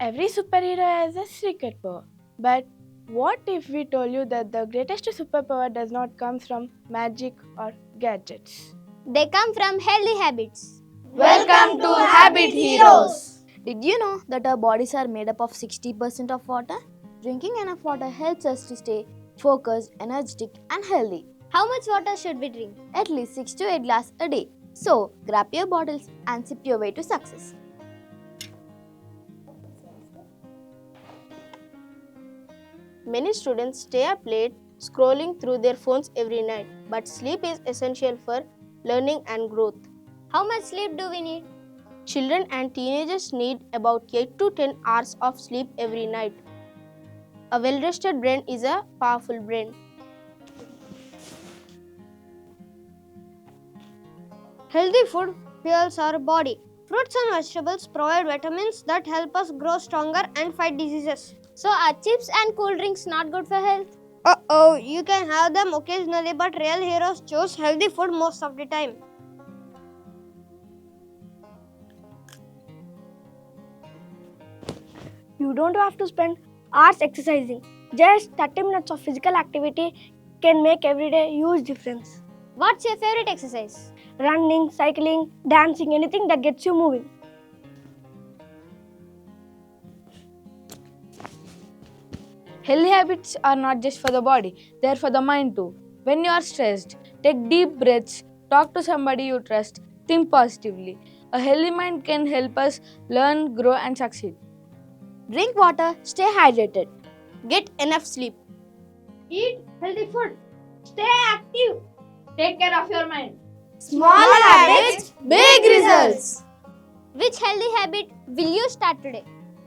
Every superhero has a secret power. But what if we told you that the greatest superpower does not come from magic or gadgets? They come from healthy habits. Welcome to Habit Heroes. Did you know that our bodies are made up of 60% of water? Drinking enough water helps us to stay focused, energetic, and healthy. How much water should we drink? At least 6 to 8 glasses a day. So, grab your bottles and sip your way to success. Many students stay up late scrolling through their phones every night, but sleep is essential for learning and growth. How much sleep do we need? Children and teenagers need about 8 to 10 hours of sleep every night. A well-rested brain is a powerful brain. Healthy food fuels our body. Fruits and vegetables provide vitamins that help us grow stronger and fight diseases. So are chips and cool drinks not good for health? You can have them occasionally, but real heroes choose healthy food most of the time. You don't have to spend hours exercising. Just 30 minutes of physical activity can make every day huge difference. What's your favorite exercise? Running, cycling, dancing, anything that gets you moving. Healthy habits are not just for the body, they are for the mind too. When you are stressed, take deep breaths, talk to somebody you trust, think positively. A healthy mind can help us learn, grow, and succeed. Drink water, stay hydrated. Get enough sleep. Eat healthy food. Stay active. Take care of your mind. Small habits, big results. Which healthy habit will you start today?